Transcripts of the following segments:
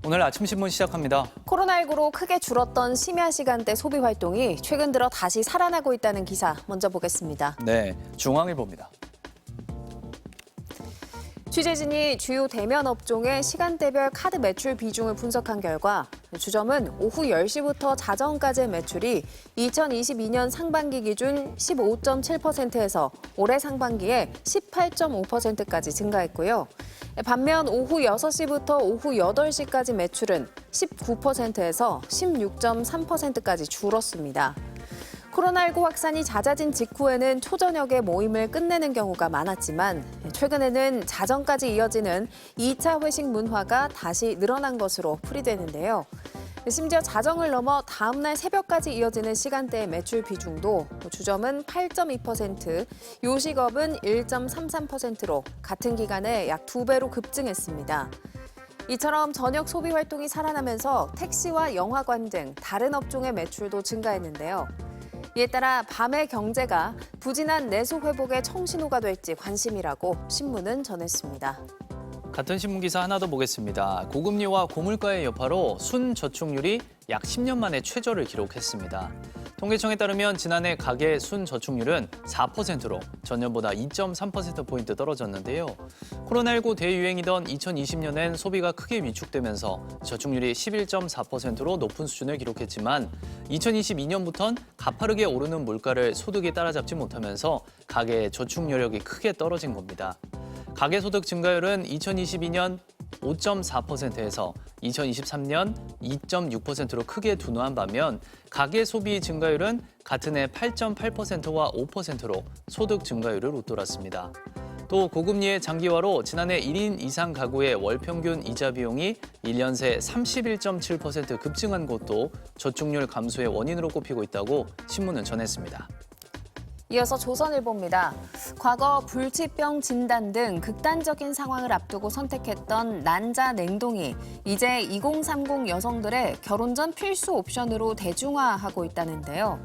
오늘 아침 신문 시작합니다. 코로나19로 크게 줄었던 심야 시간대 소비 활동이 최근 들어 다시 살아나고 있다는 기사 먼저 보겠습니다. 네, 중앙일보입니다. 취재진이 주요 대면 업종의 시간대별 카드 매출 비중을 분석한 결과 주점은 오후 10시부터 자정까지의 매출이 2022년 상반기 기준 15.7%에서 올해 상반기에 18.5%까지 증가했고요. 반면 오후 6시부터 오후 8시까지 매출은 19%에서 16.3%까지 줄었습니다. 코로나19 확산이 잦아진 직후에는 초저녁에 모임을 끝내는 경우가 많았지만 최근에는 자정까지 이어지는 2차 회식 문화가 다시 늘어난 것으로 풀이되는데요. 심지어 자정을 넘어 다음 날 새벽까지 이어지는 시간대의 매출 비중도 주점은 8.2%, 요식업은 1.33%로 같은 기간에 약 2배로 급증했습니다. 이처럼 저녁 소비 활동이 살아나면서 택시와 영화관 등 다른 업종의 매출도 증가했는데요. 이에 따라 밤의 경제가 부진한 내수 회복의 청신호가 될지 관심이라고 신문은 전했습니다. 같은 신문 기사 하나 더 보겠습니다. 고금리와 고물가의 여파로 순저축률이 약 10년 만에 최저를 기록했습니다. 통계청에 따르면 지난해 가계 순저축률은 4%로 전년보다 2.3%포인트 떨어졌는데요. 코로나19 대유행이던 2020년엔 소비가 크게 위축되면서 저축률이 11.4%로 높은 수준을 기록했지만 2022년부터는 가파르게 오르는 물가를 소득이 따라잡지 못하면서 가계의 저축 여력이 크게 떨어진 겁니다. 가계소득 증가율은 2022년 5.4%에서 2023년 2.6%로 크게 둔화한 반면 가계소비 증가율은 같은 해 8.8%와 5%로 소득 증가율을 웃돌았습니다. 또 고금리의 장기화로 지난해 1인 이상 가구의 월 평균 이자 비용이 1년 새 31.7% 급증한 것도 저축률 감소의 원인으로 꼽히고 있다고 신문은 전했습니다. 이어서 조선일보입니다. 과거 불치병 진단 등 극단적인 상황을 앞두고 선택했던 난자 냉동이 이제 2030 여성들의 결혼 전 필수 옵션으로 대중화하고 있다는데요.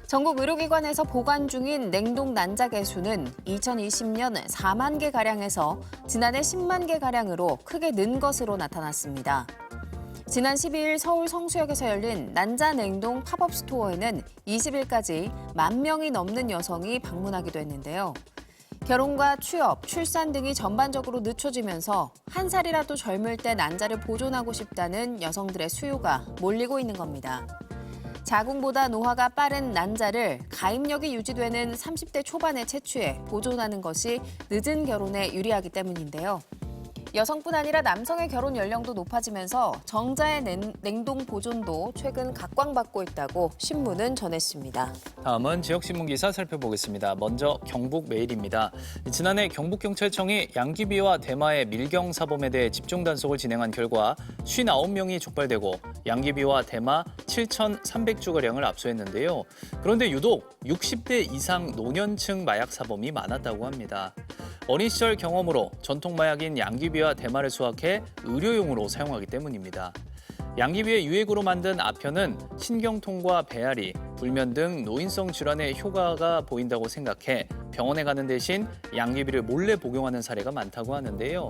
전국 의료기관에서 보관 중인 냉동 난자 개수는 2020년 4만 개가량에서 지난해 10만 개가량으로 크게 는 것으로 나타났습니다. 지난 12일 서울 성수역에서 열린 난자 냉동 팝업 스토어에는 20일까지 10,000명이 넘는 여성이 방문하기도 했는데요. 결혼과 취업, 출산 등이 전반적으로 늦춰지면서 한 살이라도 젊을 때 난자를 보존하고 싶다는 여성들의 수요가 몰리고 있는 겁니다. 자궁보다 노화가 빠른 난자를 가입력이 유지되는 30대 초반에 채취해 보존하는 것이 늦은 결혼에 유리하기 때문인데요. 여성뿐 아니라 남성의 결혼 연령도 높아지면서 정자의 냉동 보존도 최근 각광받고 있다고 신문은 전했습니다. 다음은 지역신문 기사 살펴보겠습니다. 먼저 경북메일입니다. 지난해 경북경찰청이 양귀비와 대마의 밀경 사범에 대해 집중 단속을 진행한 결과 59명이 촉발되고 양귀비와 대마 7,300주가량을 압수했는데요. 그런데 유독 60대 이상 노년층 마약 사범이 많았다고 합니다. 어린 시절 경험으로 전통 마약인 양귀비와 대마를 수확해 의료용으로 사용하기 때문입니다. 양귀비의 유액으로 만든 아편은 신경통과 배앓이, 불면 등 노인성 질환에 효과가 보인다고 생각해 병원에 가는 대신 양귀비를 몰래 복용하는 사례가 많다고 하는데요.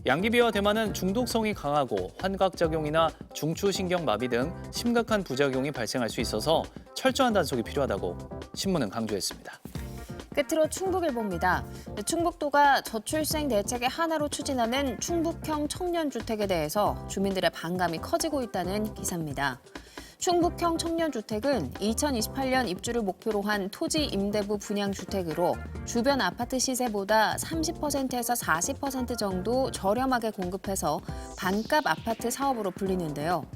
양귀비와 대마는 중독성이 강하고 환각작용이나 중추신경마비 등 심각한 부작용이 발생할 수 있어서 철저한 단속이 필요하다고 신문은 강조했습니다. 끝으로 충북일보입니다. 충북도가 저출생 대책의 하나로 추진하는 충북형 청년주택에 대해서 주민들의 반감이 커지고 있다는 기사입니다. 충북형 청년주택은 2028년 입주를 목표로 한 토지 임대부 분양주택으로 주변 아파트 시세보다 30%에서 40% 정도 저렴하게 공급해서 반값 아파트 사업으로 불리는데요.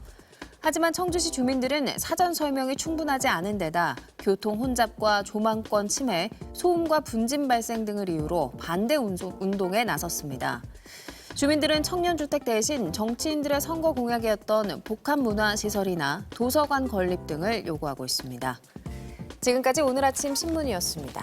하지만 청주시 주민들은 사전 설명이 충분하지 않은 데다 교통 혼잡과 조망권 침해, 소음과 분진 발생 등을 이유로 반대 운동에 나섰습니다. 주민들은 청년주택 대신 정치인들의 선거 공약이었던 복합문화시설이나 도서관 건립 등을 요구하고 있습니다. 지금까지 오늘 아침 신문이었습니다.